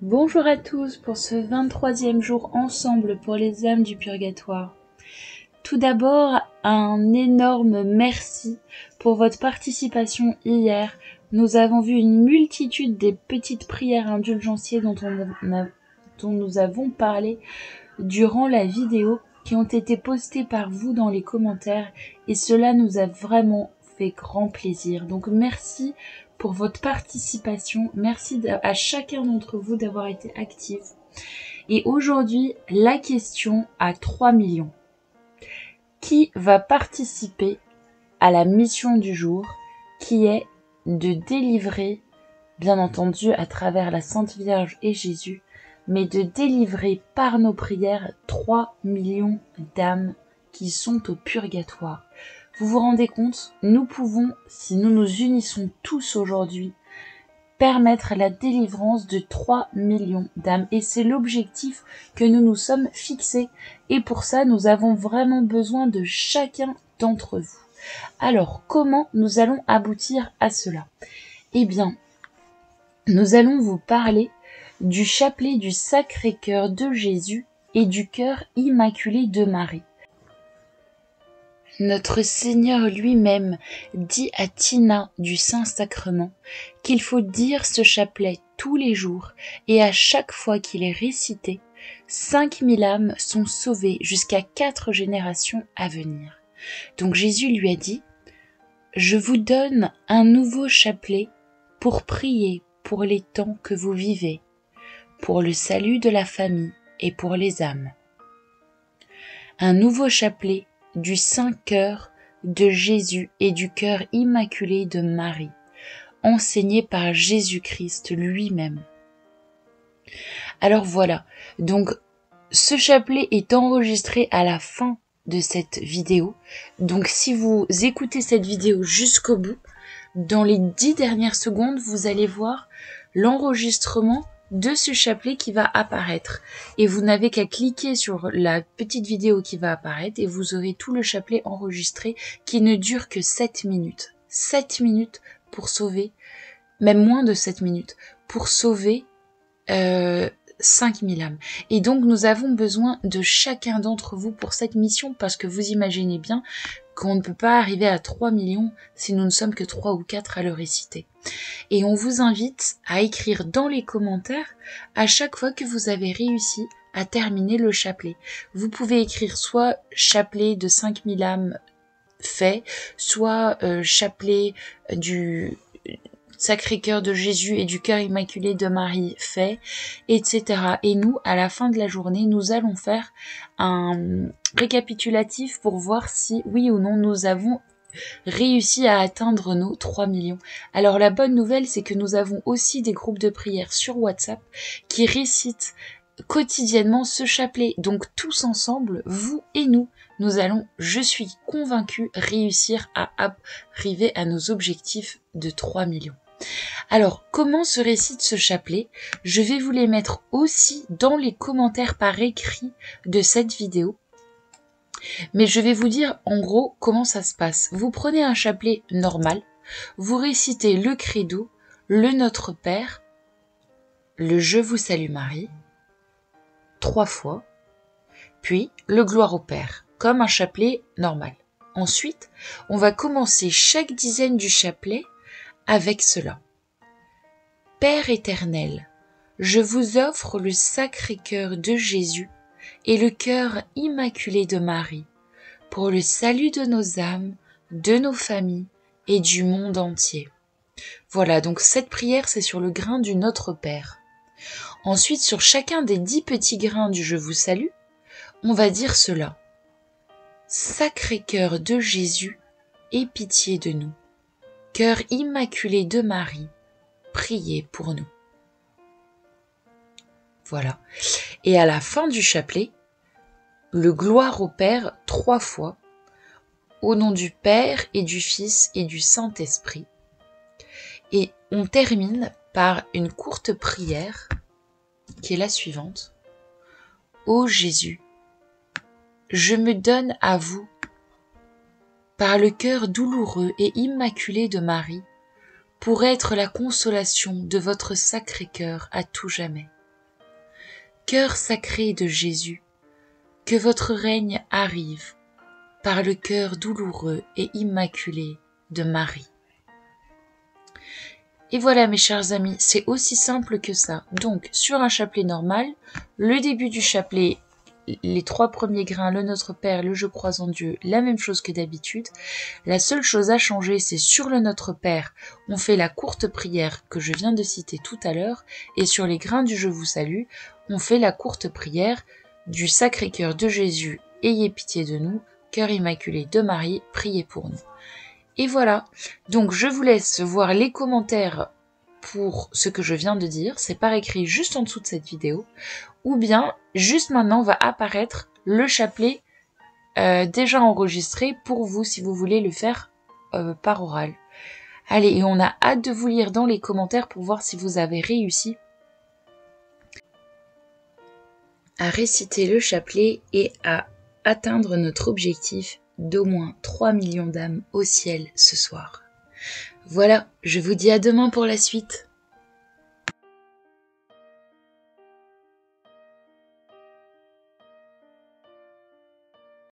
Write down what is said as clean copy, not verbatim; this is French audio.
Bonjour à tous pour ce 23e jour ensemble pour les âmes du purgatoire. Tout d'abord, un énorme merci pour votre participation hier. Nous avons vu une multitude des petites prières indulgentiées dont nous avons parlé durant la vidéo qui ont été postées par vous dans les commentaires et cela nous a vraiment fait grand plaisir. Donc merci pour votre participation, merci à chacun d'entre vous d'avoir été actif. Et aujourd'hui, la question à 3 millions. Qui va participer à la mission du jour qui est de délivrer, bien entendu à travers la Sainte Vierge et Jésus, mais de délivrer par nos prières 3 millions d'âmes qui sont au purgatoire. Vous vous rendez compte, nous pouvons, si nous nous unissons tous aujourd'hui, permettre la délivrance de 3 millions d'âmes. Et c'est l'objectif que nous nous sommes fixés. Et pour ça, nous avons vraiment besoin de chacun d'entre vous. Alors, comment nous allons aboutir à cela? Eh bien, nous allons vous parler du chapelet du Sacré-Cœur de Jésus et du cœur immaculé de Marie. Notre Seigneur lui-même dit à Tina du Saint-Sacrement qu'il faut dire ce chapelet tous les jours et à chaque fois qu'il est récité, 5000 âmes sont sauvées jusqu'à 4 générations à venir. Donc Jésus lui a dit « Je vous donne un nouveau chapelet pour prier pour les temps que vous vivez, pour le salut de la famille et pour les âmes. Un nouveau chapelet du Saint-Cœur de Jésus et du cœur immaculé de Marie, enseigné par Jésus-Christ lui-même. » Alors voilà, donc ce chapelet est enregistré à la fin de cette vidéo. Donc si vous écoutez cette vidéo jusqu'au bout, dans les 10 dernières secondes, vous allez voir l'enregistrement de ce chapelet qui va apparaître. Et vous n'avez qu'à cliquer sur la petite vidéo qui va apparaître et vous aurez tout le chapelet enregistré qui ne dure que 7 minutes. 7 minutes pour sauver, même moins de 7 minutes, pour sauver 5000 âmes. Et donc nous avons besoin de chacun d'entre vous pour cette mission parce que vous imaginez bien qu'on ne peut pas arriver à 3 millions si nous ne sommes que 3 ou 4 à le réciter. Et on vous invite à écrire dans les commentaires à chaque fois que vous avez réussi à terminer le chapelet. Vous pouvez écrire soit chapelet de 5000 âmes fait, soit chapelet du Sacré-Cœur de Jésus et du cœur immaculé de Marie fait, etc. Et nous, à la fin de la journée, nous allons faire un récapitulatif pour voir si, oui ou non, nous avons réussi à atteindre nos 3 millions. Alors la bonne nouvelle, c'est que nous avons aussi des groupes de prière sur WhatsApp qui récitent quotidiennement ce chapelet. Donc tous ensemble, vous et nous, nous allons, je suis convaincue, réussir à arriver à nos objectifs de 3 millions. Alors, comment se récite ce chapelet? Je vais vous les mettre aussi dans les commentaires par écrit de cette vidéo. Mais je vais vous dire en gros comment ça se passe. Vous prenez un chapelet normal, vous récitez le credo, le Notre Père, le Je vous salue Marie, 3 fois, puis le Gloire au Père, comme un chapelet normal. Ensuite, on va commencer chaque dizaine du chapelet avec cela. Père éternel, je vous offre le Sacré-Cœur de Jésus et le cœur immaculé de Marie, pour le salut de nos âmes, de nos familles et du monde entier. Voilà, donc cette prière, c'est sur le grain du Notre Père. Ensuite, sur chacun des 10 petits grains du Je vous salue, on va dire cela. Sacré-Cœur de Jésus, aie pitié de nous. Cœur immaculé de Marie, priez pour nous. Voilà. Et à la fin du chapelet, le Gloire au Père 3 fois, au nom du Père et du Fils et du Saint-Esprit. Et on termine par une courte prière qui est la suivante. Ô Jésus, je me donne à vous par le cœur douloureux et immaculé de Marie pour être la consolation de votre Sacré-Cœur à tout jamais. Cœur sacré de Jésus, que votre règne arrive par le cœur douloureux et immaculé de Marie. Et voilà mes chers amis, c'est aussi simple que ça. Donc sur un chapelet normal, le début du chapelet, les 3 premiers grains, le Notre Père, le Je crois en Dieu, la même chose que d'habitude. La seule chose à changer, c'est sur le Notre Père, on fait la courte prière que je viens de citer tout à l'heure, et sur les grains du Je vous salue, on fait la courte prière du Sacré-Cœur de Jésus, ayez pitié de nous, Cœur immaculé de Marie, priez pour nous. Et voilà, donc je vous laisse voir les commentaires pour ce que je viens de dire, c'est par écrit juste en dessous de cette vidéo, ou bien juste maintenant va apparaître le chapelet déjà enregistré pour vous si vous voulez le faire par oral. Allez, et on a hâte de vous lire dans les commentaires pour voir si vous avez réussi à réciter le chapelet et à atteindre notre objectif d'au moins 3 millions d'âmes au ciel ce soir. Voilà, je vous dis à demain pour la suite.